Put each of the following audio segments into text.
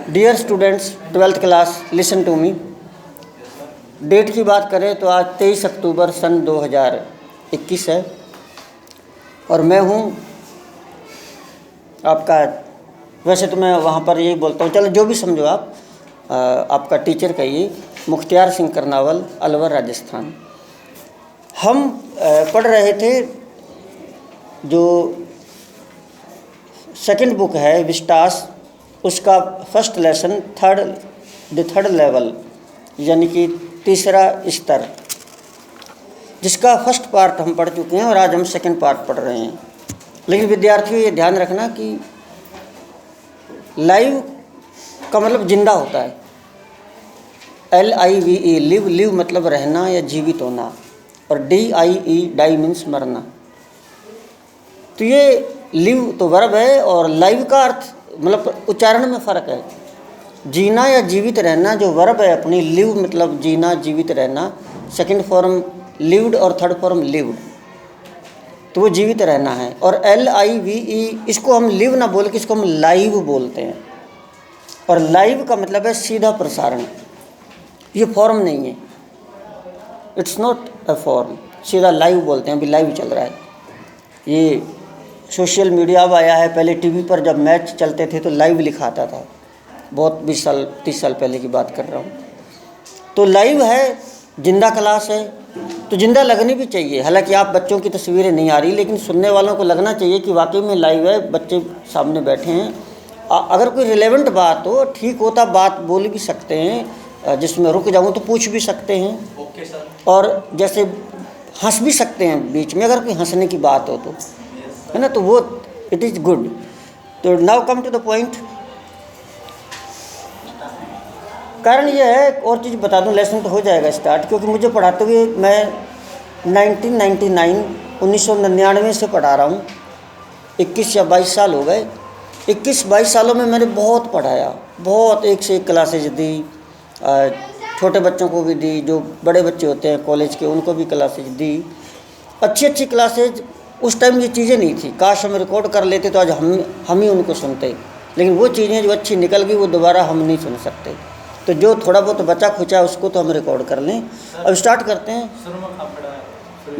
Dear students, 12th class, listen to me. Date की बात करें तो आज 23 अक्टूबर सन 2021 है और मैं हूँ आपका, वैसे तो मैं वहाँ पर यही बोलता हूँ, चलो जो भी समझो आप, आपका टीचर कहिए, मुख्तियार सिंह करनावल, अलवर, राजस्थान। हम पढ़ रहे थे जो सेकंड बुक है विस्टास, उसका फर्स्ट लेसन थर्ड लेवल यानी कि तीसरा स्तर, जिसका फर्स्ट पार्ट हम पढ़ चुके हैं और आज हम सेकंड पार्ट पढ़ रहे हैं। लेकिन विद्यार्थियों ये ध्यान रखना कि लाइव का मतलब जिंदा होता है, LIVE लिव मतलब रहना या जीवित होना, और DIE डाई मीन्स मरना। तो ये लिव तो वर्ब है और लाइव का अर्थ मतलब उच्चारण में फ़र्क है। जीना या जीवित रहना जो वर्ब है अपनी, लिव मतलब जीना जीवित रहना, सेकंड फॉर्म लिव्ड और थर्ड फॉर्म लिव्ड, तो वो जीवित रहना है। और LIVE इसको हम लिव ना बोल के इसको हम लाइव बोलते हैं, और लाइव का मतलब है सीधा प्रसारण। ये फॉर्म नहीं है, इट्स नॉट अ फॉर्म, सीधा लाइव बोलते हैं। अभी लाइव चल रहा है, ये सोशल मीडिया अब आया है। पहले टीवी पर जब मैच चलते थे तो लाइव लिखाता था, बहुत 20 साल 30 साल पहले की बात कर रहा हूँ। तो लाइव है, जिंदा क्लास है, तो जिंदा लगनी भी चाहिए। हालांकि आप बच्चों की तस्वीरें नहीं आ रही, लेकिन सुनने वालों को लगना चाहिए कि वाकई में लाइव है, बच्चे सामने बैठे हैं। अगर कोई रिलेवेंट बात हो, ठीक होता बात बोल भी सकते हैं, जिसमें रुक जाऊँ तो पूछ भी सकते हैं। Okay sir. और जैसे हंस भी सकते हैं बीच में, अगर कोई हंसने की बात हो तो, है ना, तो वो इट इज़ गुड। तो now come to the point. कारण ये है, एक और चीज़ बता दूं, लेसन तो हो जाएगा स्टार्ट, क्योंकि मुझे पढ़ाते हुए मैं 1999 से पढ़ा रहा हूँ। 21 या 22 साल हो गए। 21-22 सालों में मैंने बहुत पढ़ाया, बहुत एक से एक क्लासेज दी, छोटे बच्चों को भी दी, जो बड़े बच्चे होते हैं कॉलेज के उनको भी क्लासेज दी, अच्छी क्लासेज। उस टाइम ये चीज़ें नहीं थी, काश हम रिकॉर्ड कर लेते तो आज हम ही उनको सुनते, लेकिन वो चीज़ें जो अच्छी निकल गई वो दोबारा हम नहीं सुन सकते। तो जो थोड़ा बहुत बचा खुचा उसको तो हम रिकॉर्ड कर लें। अब स्टार्ट करते हैं।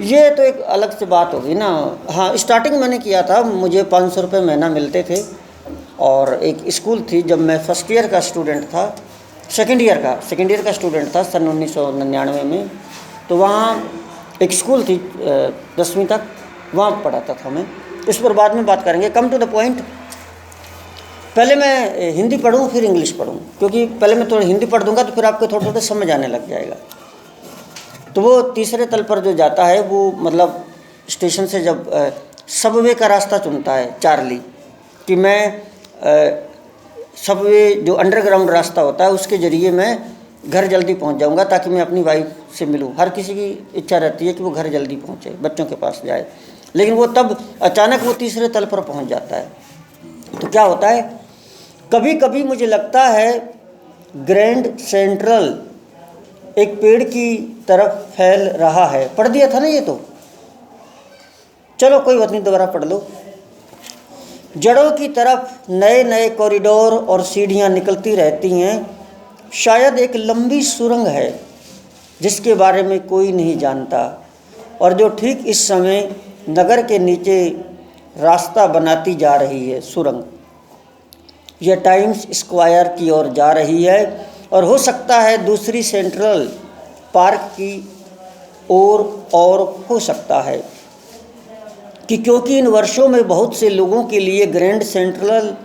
ये तो एक अलग से बात होगी ना। हाँ, स्टार्टिंग मैंने किया था, मुझे 500 रुपये महीना मिलते थे, और एक स्कूल थी जब मैं फर्स्ट ईयर का स्टूडेंट था, सेकेंड ईयर का स्टूडेंट था सन 1999 में। तो वहाँ एक स्कूल थी 10वीं तक, वहाँ पढ़ाता था मैं। इस पर बाद में बात करेंगे। Come to the point. पहले मैं हिंदी पढ़ूँ फिर इंग्लिश पढ़ूँ, क्योंकि पहले मैं थोड़ा हिंदी पढ़ दूंगा तो फिर आपको थोड़ा समझ आने लग जाएगा। तो वो तीसरे तल पर जो जाता है वो मतलब स्टेशन से जब सबवे का रास्ता चुनता है चार्ली, कि मैं सबवे जो अंडरग्राउंड रास्ता होता है उसके ज़रिए मैं घर जल्दी पहुंच जाऊंगा, ताकि मैं अपनी वाइफ से मिलूं। हर किसी की इच्छा रहती है कि वो घर जल्दी पहुंचे, बच्चों के पास जाए, लेकिन वो तब अचानक वो तीसरे तल पर पहुंच जाता है। तो क्या होता है, कभी कभी मुझे लगता है ग्रैंड सेंट्रल एक पेड़ की तरफ फैल रहा है। पढ़ दिया था ना ये तो, चलो कोई बात नहीं, दोबारा पढ़ लो। जड़ों की तरफ नए नए कॉरिडोर और सीढ़ियां निकलती रहती हैं। शायद एक लंबी सुरंग है जिसके बारे में कोई नहीं जानता, और जो ठीक इस समय नगर के नीचे रास्ता बनाती जा रही है। सुरंग यह टाइम्स स्क्वायर की ओर जा रही है, और हो सकता है दूसरी सेंट्रल पार्क की ओर, और हो सकता है कि क्योंकि इन वर्षों में बहुत से लोगों के लिए ग्रैंड सेंट्रल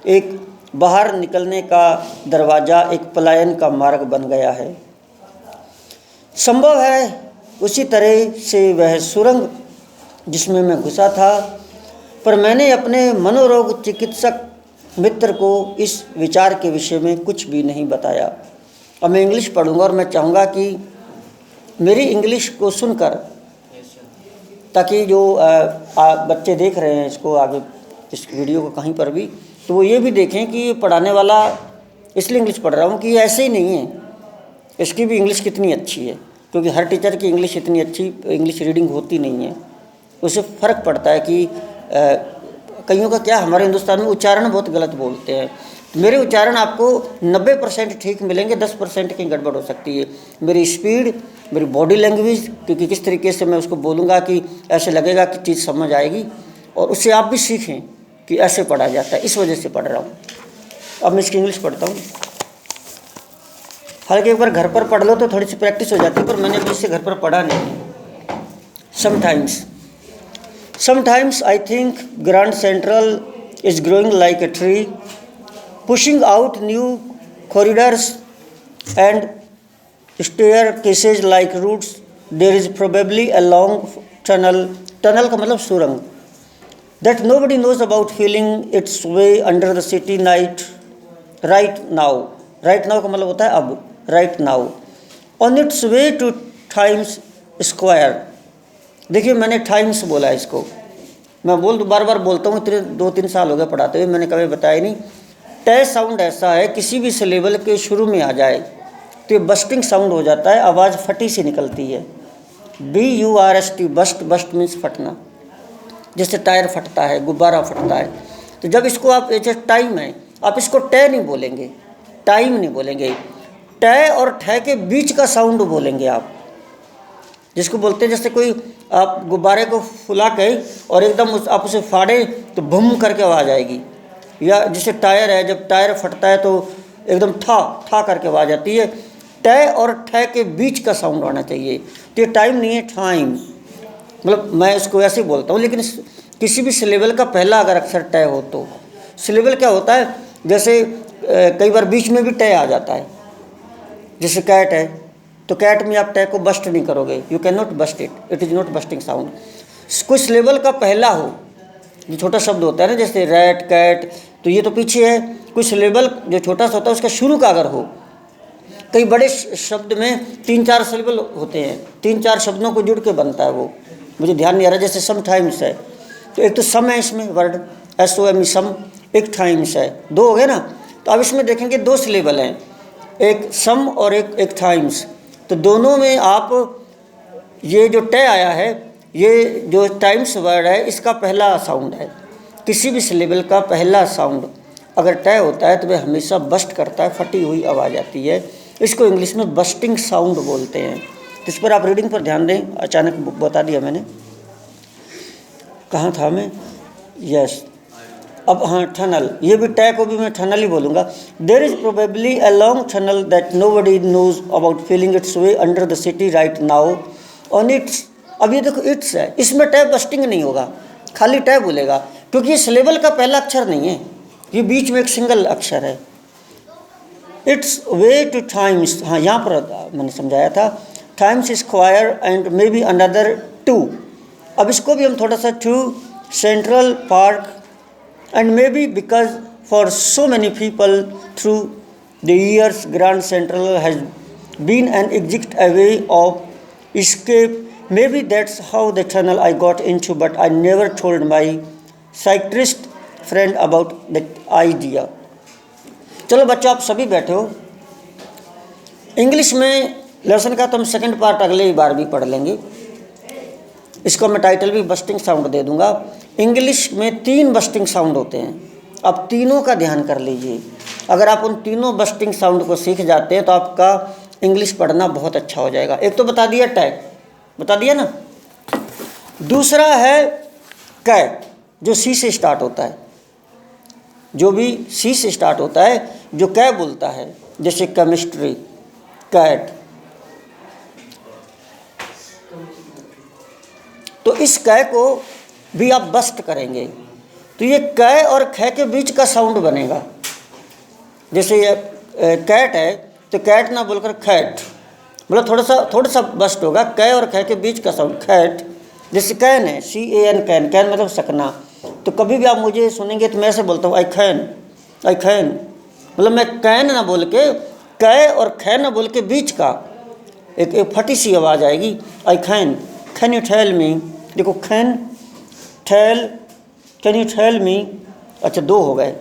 एक बाहर निकलने का दरवाज़ा, एक पलायन का मार्ग बन गया है। संभव है उसी तरह से वह सुरंग जिसमें मैं घुसा था, पर मैंने अपने मनोरोग चिकित्सक मित्र को इस विचार के विषय में कुछ भी नहीं बताया। अब मैं इंग्लिश पढ़ूंगा और मैं चाहूँगा कि मेरी इंग्लिश को सुनकर, ताकि जो बच्चे देख रहे हैं इसको आगे, इस वीडियो को कहीं पर भी, तो वो ये भी देखें कि ये पढ़ाने वाला, इसलिए इंग्लिश पढ़ रहा हूँ कि ये ऐसे ही नहीं है, इसकी भी इंग्लिश कितनी अच्छी है। क्योंकि हर टीचर की इंग्लिश इतनी अच्छी इंग्लिश रीडिंग होती नहीं है, उससे फ़र्क पड़ता है कि कईयों का क्या, हमारे हिंदुस्तान में उच्चारण बहुत गलत बोलते हैं। तो मेरे उच्चारण आपको 90% ठीक मिलेंगे, 10% की गड़बड़ हो सकती है। मेरी स्पीड, मेरी बॉडी लैंग्वेज, क्योंकि किस तरीके से मैं उसको बोलूँगा कि ऐसे लगेगा कि चीज़ समझ आएगी, और उससे आप भी सीखें कि ऐसे पढ़ा जाता है। इस वजह से पढ़ रहा हूँ। अब मैं इसकी इंग्लिश पढ़ता हूँ। हालांकि एक बार घर पर पढ़ लो तो थोड़ी सी प्रैक्टिस हो जाती है, पर मैंने अभी इससे घर पर पढ़ा नहीं। Sometimes I think grand central is growing like a tree, pushing out new corridors and staircases like roots. There is probably a long tunnel का मतलब सुरंग, that nobody knows about, feeling its way under the city night right now का मतलब होता है अब, right now on its way to Times Square। देखिए मैंने टाइम्स बोला इसको, मैं बार बार बोलता हूँ, इतने 2-3 साल हो गए पढ़ाते हुए, मैंने कभी बताया नहीं। टे साउंड ऐसा है, किसी भी सिलेबल के शुरू में आ जाए तो ये बस्टिंग साउंड हो जाता है, आवाज़ फटी सी निकलती है। BURST, बस्ट मीन्स फटना, जैसे टायर फटता है, गुब्बारा फटता है। तो जब इसको आप, जैसे टाइम है, आप इसको टे नहीं बोलेंगे, टाइम नहीं बोलेंगे, टे और ठे के बीच का साउंड बोलेंगे आप, जिसको बोलते हैं जैसे कोई आप गुब्बारे को फुला के और एकदम आप उसे फाड़े तो बम करके आवाज़ आएगी, या जैसे टायर है, जब टायर फटता है तो एकदम ठा करके आवाज़ आती है। टे और ठे के बीच का साउंड आना चाहिए। तो ये टाइम नहीं है, टाइम, मतलब मैं इसको ऐसे बोलता हूँ। लेकिन किसी भी सिलेबल का पहला अगर अक्षर टे हो तो सिलेबल क्या होता है, जैसे कई बार बीच में भी टे आ जाता है, जैसे कैट है तो कैट में आप टे को बस्ट नहीं करोगे, you can not bust it, it is not busting sound. कोई सिलेबल का पहला हो, जो छोटा शब्द होता है ना, जैसे रैट, कैट, तो ये तो पीछे है। कोई सिलेबल जो छोटा सा होता है उसका शुरू का अगर हो, कई बड़े शब्द में 3-4 सिलेबल होते हैं, 3-4 शब्दों को जुड़ के बनता है, वो मुझे ध्यान नहीं आ रहा। जैसे समटाइम्स है तो एक तो सम है इसमें वर्ड, SOME सम, एक टाइम्स है, 2 हो गए ना। तो अब इसमें देखेंगे 2 सिलेबल हैं, एक सम और एक टाइम्स। तो दोनों में आप ये जो टे आया है, ये जो टाइम्स वर्ड है, इसका पहला साउंड है। किसी भी सिलेबल का पहला साउंड अगर टे होता है तो वह हमेशा बस्ट करता है, फटी हुई आवाज़ आती है। इसको इंग्लिश में बस्टिंग साउंड बोलते हैं। तो इस पर आप रीडिंग पर ध्यान दें, अचानक बता दिया मैंने, कहाँ था मैं, यस। अब हाँ, टनल, ये भी टे को भी मैं टनल ही बोलूँगा। There is probably a long tunnel that nobody knows about, feeling its way under the city right now on its. अब ये देखो इट्स है, इसमें टे बस्टिंग नहीं होगा, खाली टे बोलेगा, क्योंकि ये सिलेबल का पहला अक्षर नहीं है, ये बीच में एक सिंगल अक्षर है। इट्स वे टू टाइम्स, हाँ यहाँ पर मैंने समझाया था, Times Square and maybe another 2। अब इसको भी हम थोड़ा सा, to Central Park and maybe because for so many people through the years Grand Central has been an exit, a way of escape. Maybe that's how the tunnel I got into, but I never told my cyclist friend about that idea. चलो बच्चों, आप सभी बैठे हो, English में lesson का तो हम सेकंड पार्ट अगले बार भी पढ़ लेंगे। इसको मैं टाइटल भी बस्टिंग साउंड दे दूंगा। इंग्लिश में 3 बस्टिंग साउंड होते हैं, अब तीनों का ध्यान कर लीजिए। अगर आप उन तीनों बस्टिंग साउंड को सीख जाते हैं तो आपका इंग्लिश पढ़ना बहुत अच्छा हो जाएगा। एक तो बता दिया टैग, बता दिया ना। दूसरा है कै, जो सी से स्टार्ट होता है, जो भी सी से स्टार्ट होता है, जो कै बोलता है, जैसे केमिस्ट्री, कैट। तो इस कै को भी आप बस्ट करेंगे तो ये कै और खे के बीच का साउंड बनेगा। जैसे ये कैट है तो कैट ना बोलकर खैट, मतलब थोड़ा सा बस्ट होगा, कै और खे के बीच का साउंड खैट। जैसे कैन है, CAN, कैन, कैन मतलब सकना। तो कभी भी आप मुझे सुनेंगे तो मैं ऐसे बोलता हूँ आई खैन, मतलब मैं कैन ना बोल के, कै और खे ना बोल के बीच का एक फटी सी आवाज़ आएगी, I can you tell me. देखो can, tell, can you tell me. अच्छा, 2 हो गए,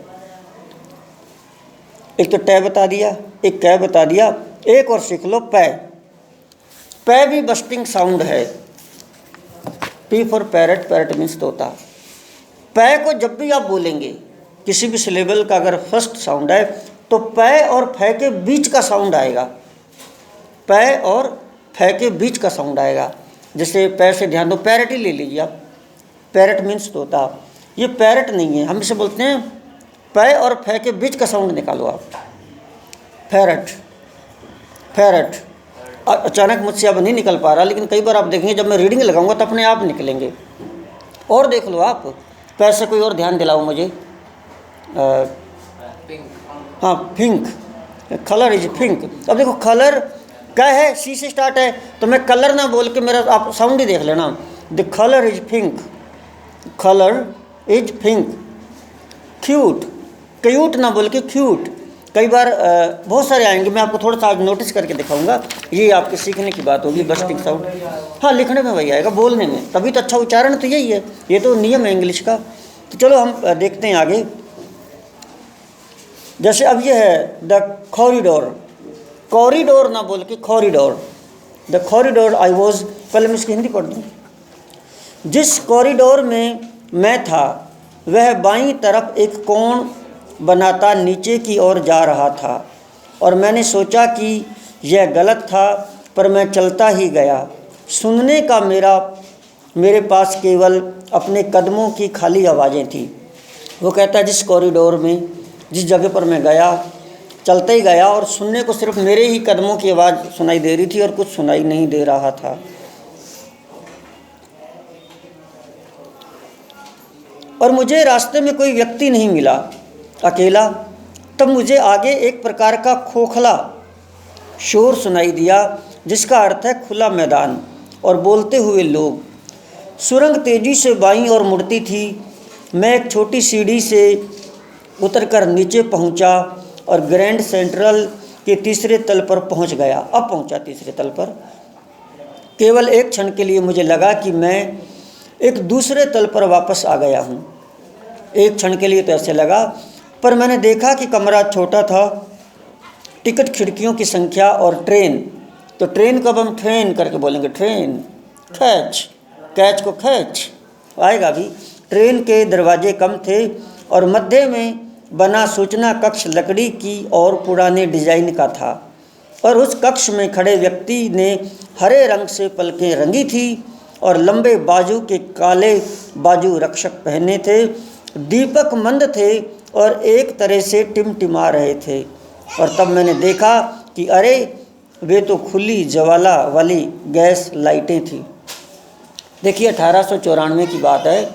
एक तो टे बता दिया, एक कै बता दिया। एक और सीख लो, पै। पै भी बस्टिंग साउंड है, P for parrot, parrot means तोता। पै को जब भी आप बोलेंगे किसी भी सिलेबल का अगर फर्स्ट साउंड है तो पै और फै के बीच का साउंड आएगा, पै और फै के बीच का साउंड आएगा। जैसे पै से ध्यान दो, पैरट ही ले लीजिए आप, पैरट मीन्स तोता, ये पैरट नहीं है, हम इसे बोलते हैं पै और फै के बीच का साउंड निकालो आप, पैरट, पैरट। अचानक मुझसे अब नहीं निकल पा रहा, लेकिन कई बार आप देखेंगे जब मैं रीडिंग लगाऊंगा तो अपने आप निकलेंगे। और देख लो आप, पैसे कोई और ध्यान दिलाओ मुझे। हाँ, पिंक, कलर इज पिंक। अब देखो कलर क्या है, सी से स्टार्ट है, तो मैं कलर ना बोल के मेरा आप साउंड ही देख लेना, the colour is pink, colour is pink. Cute, cute ना बोल के क्यूट। कई बार बहुत सारे आएंगे, मैं आपको थोड़ा सा आज नोटिस करके दिखाऊंगा, ये आपके सीखने की बात होगी, बस्टिंग साउंड। हाँ, लिखने में वही आएगा, बोलने में तभी तो अच्छा उच्चारण तो यही है, ये तो नियम है इंग्लिश का। तो चलो हम देखते हैं आगे। जैसे अब ये है द कॉरिडोर, कॉरिडोर ना बोल के corridor, the corridor I was, पहले मैं इसकी हिंदी पढ़ दूँ। जिस कॉरिडोर में मैं था वह बाईं तरफ एक कोण बनाता नीचे की ओर जा रहा था, और मैंने सोचा कि यह गलत था, पर मैं चलता ही गया। सुनने का मेरे पास केवल अपने कदमों की खाली आवाज़ें थी। वो कहता है जिस कॉरिडोर में, जिस जगह पर मैं गया, चलते ही गया, और सुनने को सिर्फ मेरे ही कदमों की आवाज़ सुनाई दे रही थी और कुछ सुनाई नहीं दे रहा था। और मुझे रास्ते में कोई व्यक्ति नहीं मिला, अकेला। तब मुझे आगे एक प्रकार का खोखला शोर सुनाई दिया, जिसका अर्थ है खुला मैदान और बोलते हुए लोग। सुरंग तेजी से बाईं ओर मुड़ती थी। मैं एक छोटी सीढ़ी से उतरकर नीचे पहुंचा और ग्रैंड सेंट्रल के तीसरे तल पर पहुंच गया। अब पहुंचा तीसरे तल पर। केवल एक क्षण के लिए मुझे लगा कि मैं एक दूसरे तल पर वापस आ गया हूँ। एक क्षण के लिए तो ऐसे लगा, पर मैंने देखा कि कमरा छोटा था, टिकट, खिड़कियों की संख्या और ट्रेन, तो ट्रेन को अब हम ट्रेन करके बोलेंगे, ट्रेन, कैच, कैच को कैच आएगा भी। ट्रेन के दरवाजे कम थे और मध्य में बना सूचना कक्ष लकड़ी की और पुराने डिजाइन का था, और उस कक्ष में खड़े व्यक्ति ने हरे रंग से पलकें रंगी थी और लंबे बाजू के काले बाजू रक्षक पहने थे। दीपक मंद थे और एक तरह से टिमटिमा रहे थे। और तब मैंने देखा कि अरे वे तो खुली ज्वाला वाली गैस लाइटें थी। देखिए 1894 की बात है।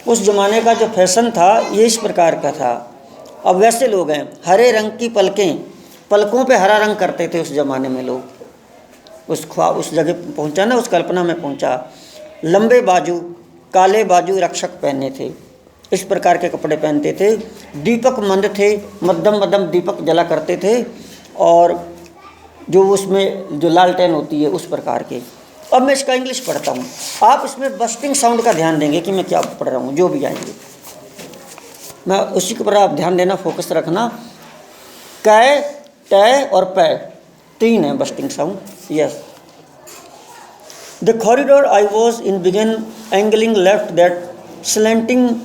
उस ज़माने का जो फैशन था ये इस प्रकार का था। अब वैसे लोग हैं, हरे रंग की पलकें, पलकों पे हरा रंग करते थे उस ज़माने में लोग। उस जगह पहुंचा ना, उस कल्पना में पहुंचा। लंबे बाजू, काले बाजू रक्षक पहने थे, इस प्रकार के कपड़े पहनते थे। दीपक मंद थे, मध्यम मध्यम दीपक जला करते थे, और जो उसमें जो लालटेन होती है उस प्रकार के। अब मैं इसका इंग्लिश पढ़ता हूँ, आप इसमें बस्टिंग साउंड का ध्यान देंगे कि मैं क्या पढ़ रहा हूँ। जो भी आएंगे मैं उसी के ऊपर आप ध्यान देना, फोकस रखना। कै, टै और पै, तीन है bursting sound. Yes, the corridor I was in begin angling left that slanting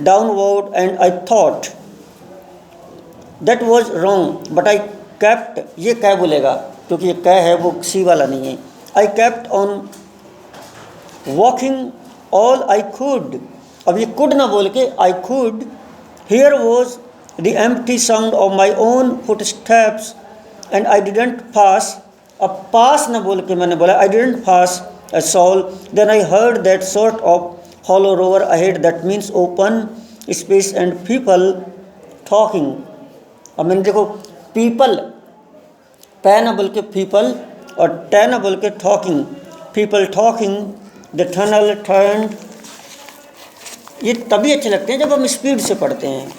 downward, and I thought that was wrong, but I kept, ये कै बोलेगा क्योंकि ये कै है, वो सी वाला नहीं है। I kept on walking all I could, अब ये could ना बोल के I could hear was the empty sound of my own footsteps, and I didn't pass, अब pass ना बोल के मैंने बोला I didn't pass a soul. Then I heard that sort of hollow roar ahead, that means open space and people talking. अब मैंने देखो people, पै ना बोल के people और टै ना बोल के talking, people talking, the tunnel turned। ये तभी अच्छे लगते हैं जब हम स्पीड से पढ़ते हैं।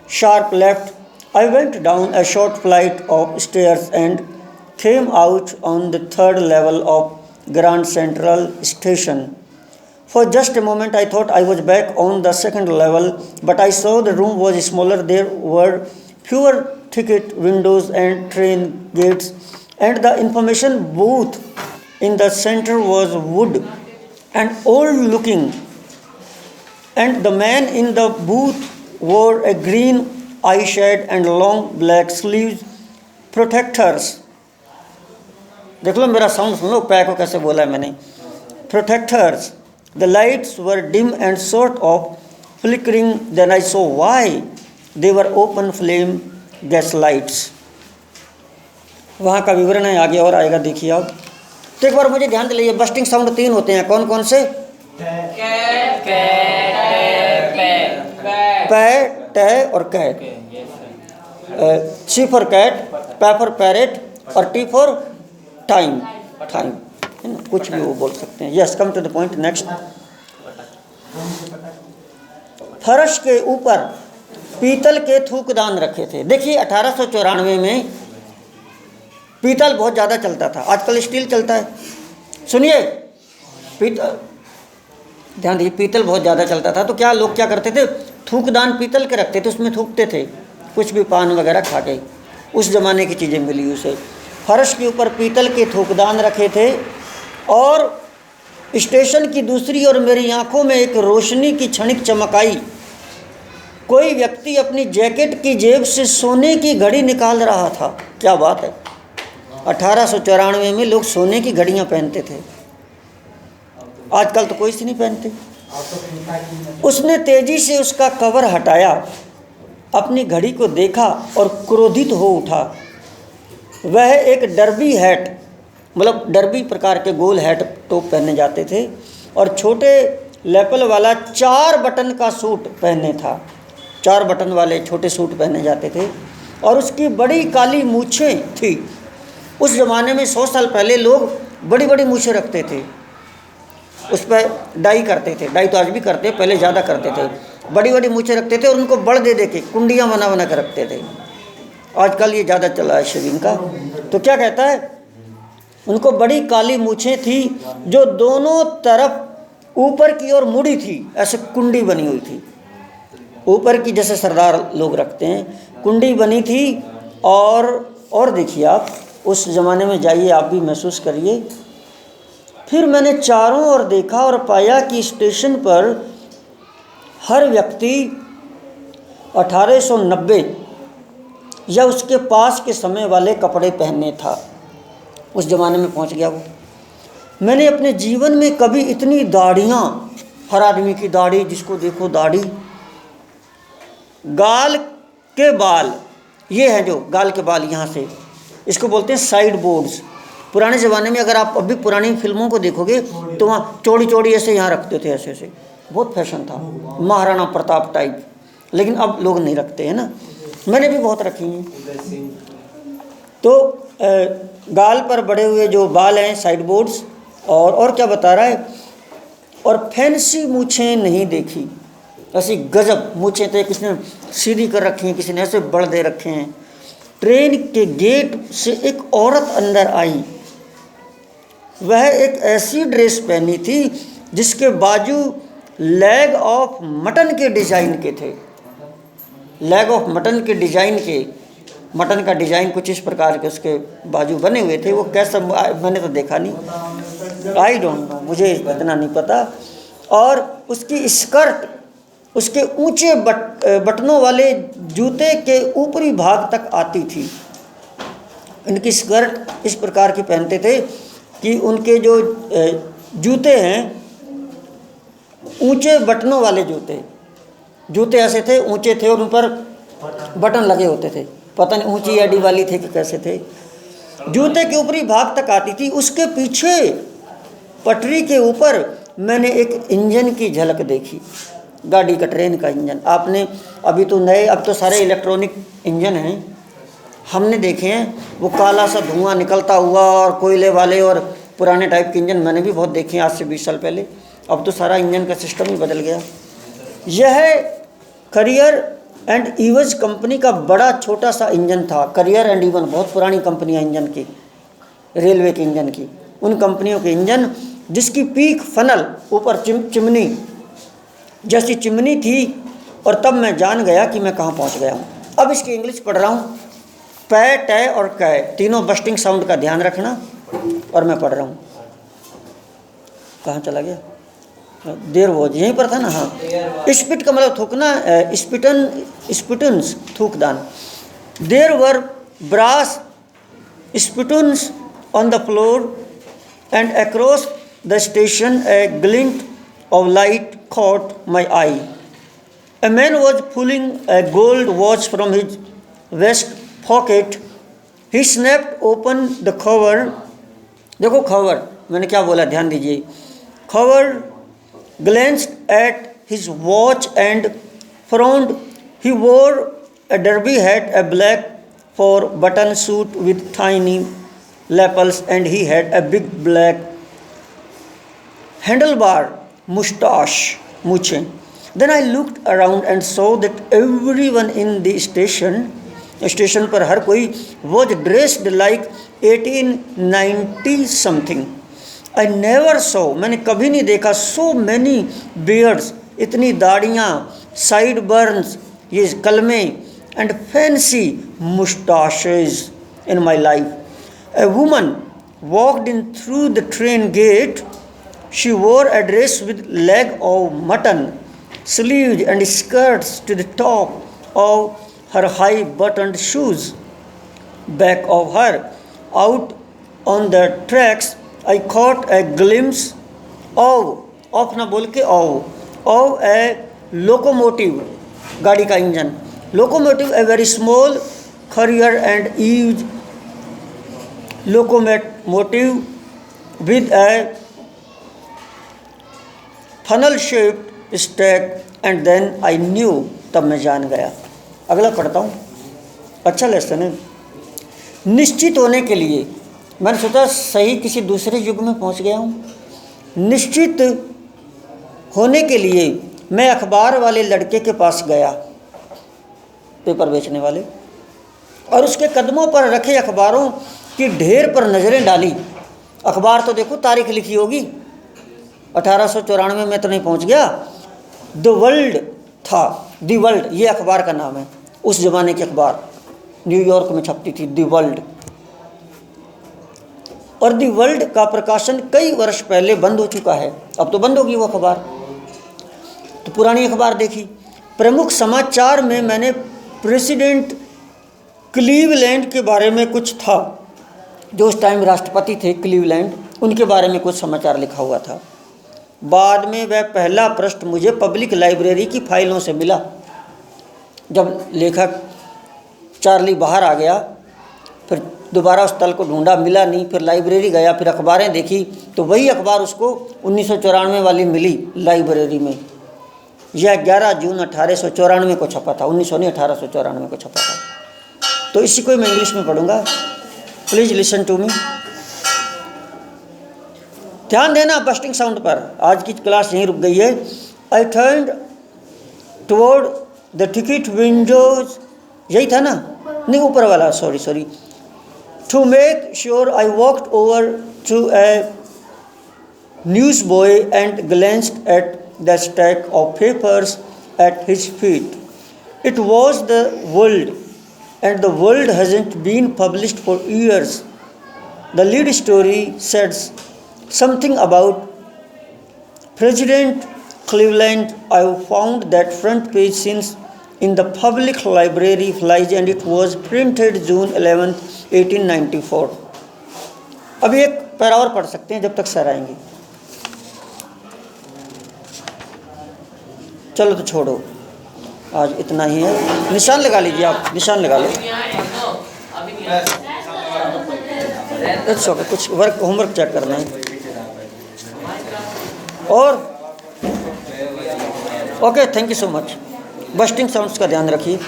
sharp left, I went down a short flight of stairs and came out on the third level of Grand Central Station. For just a moment I thought I was back on the second level, but I saw the room was smaller. There were fewer ticket windows and train gates, and the information booth in the center was wood and old looking, and the man in the booth wore a green eye shade and long black sleeves protectors. देख लो मेरा sound सुन लो, पै को कैसे बोला है मैंने, protectors. The lights were dim and sort of flickering. Then I saw why. They were open flame gas lights. वहाँ का विवरण है, आगे और आएगा, देखिए आप। तो एक बार मुझे ध्यान दे लीजिए, बस्टिंग साउंड 3 होते हैं, कौन कौन से? पै, टै और कै। सी फॉर कैट, पै फॉर पैरेट और टी फॉर टाइम, टाइम है ना, कुछ भी वो बोल सकते हैं। Yes, come to the point, next. फर्श के ऊपर पीतल के थूकदान रखे थे। देखिए 1894 में पीतल बहुत ज़्यादा चलता था, आजकल स्टील चलता है। सुनिए, पीतल, ध्यान दीजिए, पीतल बहुत ज़्यादा चलता था, तो क्या लोग क्या करते थे, थूकदान पीतल के रखते थे, उसमें थूकते थे कुछ भी, पान वगैरह खा के। उस ज़माने की चीज़ें मिली उसे। फर्श के ऊपर पीतल के थूकदान रखे थे और स्टेशन की दूसरी ओर मेरी आंखों में एक रोशनी की क्षणिक चमक आई। कोई व्यक्ति अपनी जैकेट की जेब से सोने की घड़ी निकाल रहा था। क्या बात है, 1894 में लोग सोने की घड़ियां पहनते थे, आजकल तो कोई सी नहीं पहनते। उसने तेजी से उसका कवर हटाया, अपनी घड़ी को देखा और क्रोधित हो उठा। वह एक डर्बी हैट, मतलब डर्बी प्रकार के गोल हैट टोप पहने जाते थे, और छोटे लेपल वाला 4 बटन का सूट पहने था। 4 बटन वाले छोटे सूट पहने जाते थे और उसकी बड़ी काली मूछें थी। उस ज़माने में 100 साल पहले लोग बड़ी बड़ी मूछें रखते थे, उस पर डाई करते थे। डाई तो आज भी करते, पहले ज़्यादा करते थे। बड़ी बड़ी मूछें रखते थे और उनको बड़ दे के कुंडियाँ बना बना कर रखते थे। आजकल ये ज़्यादा चला है शेविंग का। तो क्या कहता है, उनको बड़ी काली मूछें थी जो दोनों तरफ ऊपर की ओर मुड़ी थी, ऐसे कुंडी बनी हुई थी ऊपर की, जैसे सरदार लोग रखते हैं, कुंडी बनी थी। और देखिए आप, उस ज़माने में जाइए, आप भी महसूस करिए। फिर मैंने चारों ओर देखा और पाया कि स्टेशन पर हर व्यक्ति 1890 या उसके पास के समय वाले कपड़े पहनने था। उस ज़माने में पहुंच गया वो। मैंने अपने जीवन में कभी इतनी दाढ़ियाँ, हर आदमी की दाढ़ी, जिसको देखो दाढ़ी, गाल के बाल, ये हैं जो गाल के बाल यहाँ से, इसको बोलते हैं साइड बोर्ड्स। पुराने ज़माने में अगर आप अभी पुरानी फिल्मों को देखोगे तो वहाँ चौड़ी चौड़ी ऐसे यहाँ रखते थे, ऐसे ऐसे, बहुत फैशन था, महाराणा प्रताप टाइप। लेकिन अब लोग नहीं रखते हैं ना, मैंने भी बहुत रखी हैं। तो गाल पर बड़े हुए जो बाल हैं, साइड बोर्ड्स। और क्या बता रहा है, और फैंसी मूछें नहीं देखी, ऐसी गजब मूछें थे, किसी ने सीधी कर रखी हैं, किसी ने ऐसे बड़ दे रखे हैं। ट्रेन के गेट से एक औरत अंदर आई। वह एक ऐसी ड्रेस पहनी थी जिसके बाजू लेग ऑफ मटन के डिज़ाइन के थे। लेग ऑफ मटन के डिज़ाइन के, मटन का डिज़ाइन कुछ इस प्रकार के उसके बाजू बने हुए थे। वो कैसा, मैंने तो देखा नहीं, आई डोंट नो, मुझे इतना नहीं पता। और उसकी स्कर्ट उसके ऊंचे बटनों वाले जूते के ऊपरी भाग तक आती थी। इनकी स्कर्ट इस प्रकार की पहनते थे कि उनके जो जूते हैं, ऊंचे बटनों वाले जूते ऐसे थे, ऊंचे थे और उन पर बटन लगे होते थे। पता नहीं ऊंची एडी वाली थे कि कैसे थे। जूते के ऊपरी भाग तक आती थी। उसके पीछे पटरी के ऊपर मैंने एक इंजन की झलक देखी, गाड़ी का, ट्रेन का इंजन। आपने अभी तो नए, अब तो सारे इलेक्ट्रॉनिक इंजन हैं, हमने देखे हैं वो काला सा धुआं निकलता हुआ और कोयले वाले, और पुराने टाइप के इंजन मैंने भी बहुत देखे हैं आज से 20 साल पहले। अब तो सारा इंजन का सिस्टम ही बदल गया। यह करियर एंड ईवज कंपनी का बड़ा छोटा सा इंजन था। करियर एंड ईवन बहुत पुरानी कंपनियां इंजन की, रेलवे के इंजन की, उन कंपनियों के इंजन जिसकी पीक फनल ऊपर चिमनी जैसी चिमनी थी। और तब मैं जान गया कि मैं कहाँ पहुँच गया हूँ। अब इसकी इंग्लिश पढ़ रहा हूँ। पै, टै और कै, तीनों बस्टिंग साउंड का ध्यान रखना। और मैं पढ़ रहा हूँ, कहाँ चला गया, देर वॉज यहीं पर था ना, हाँ। स्पिट का मतलब थूकना, स्पिटन्स थूकदान। There were brass spittoons on the floor and across the station a glint of light caught my eye. A man was pulling a gold watch from his vest pocket. He snapped open the cover. देखो cover, मैंने क्या बोला ध्यान दीजिए। Cover glanced at his watch and frowned. He wore a derby hat, a black four-button suit with tiny lapels, and he had a big black handlebar mustache, मूछें. Then I looked around and saw that everyone in the station पर हर कोई was dressed like 1890 something. I never saw, मैंने कभी नहीं देखा so many beards, इतनी दाढ़ियाँ, sideburns, ये कलमे, and fancy mustaches in my life. A woman walked in through the train gate. She wore a dress with leg of mutton, sleeves and skirts to the top of her high-buttoned shoes. Back of her, out on the tracks, I caught a glimpse of ना बोल के of a locomotive, गाड़ी का engine. Locomotive, a very small courier and huge locomotive with a funnel shaped stack. And then I knew, तब मैं जान गया. अगला पढ़ता हूँ, अच्छा लेसन है. निश्चित होने के लिए, मैंने सोचा सही किसी दूसरे युग में पहुँच गया हूँ. निश्चित होने के लिए मैं अखबार वाले लड़के के पास गया, पेपर बेचने वाले, और उसके कदमों पर रखे अखबारों की ढेर पर नज़रें डाली. अखबार तो देखो तारीख लिखी होगी, 1894 में तो नहीं पहुंच गया. द वर्ल्ड था, द वर्ल्ड ये अखबार का नाम है. उस ज़माने की अखबार न्यूयॉर्क में छपती थी, द वर्ल्ड. और द वर्ल्ड का प्रकाशन कई वर्ष पहले बंद हो चुका है. अब तो बंद होगी वो अखबार. तो पुरानी अखबार देखी. प्रमुख समाचार में मैंने प्रेसिडेंट क्लीवलैंड के बारे में कुछ था, जो उस टाइम राष्ट्रपति थे क्लीवलैंड, उनके बारे में कुछ समाचार लिखा हुआ था. बाद में वह पहला पृष्ठ मुझे पब्लिक लाइब्रेरी की फाइलों से मिला. जब लेखक चार्ली बाहर आ गया, फिर दोबारा उस तल को ढूंढा, मिला नहीं, फिर लाइब्रेरी गया, फिर अखबारें देखी, तो वही अखबार उसको 1994 वाली मिली लाइब्रेरी में. यह 11 जून 1894 को छपा था, 1894 को छपा था. तो इसी को मैं इंग्लिश में पढ़ूंगा. Please listen to me. ध्यान देना बस्टिंग साउंड पर. आज की क्लास यहीं रुक गई है. I turned toward the ticket windows, यही था ना, नहीं ऊपर वाला, sorry. To make sure I walked over to a news boy and glanced at the stack of papers at his feet. It was the world, and the world hasn't been published for years. The lead story says something about President Cleveland. I found that front page since in the public library flies, and it was printed June 11th, 1894. अभी एक para और पढ़ सकते हैं जब तक sir आएंगे. चलो तो छोड़ो, आज इतना ही है. निशान लगा लीजिए, आप निशान लगा लो. अच्छा, कुछ वर्क होमवर्क चेक करना है. और okay, thank you so much. Bursting sounds का ध्यान रखिए.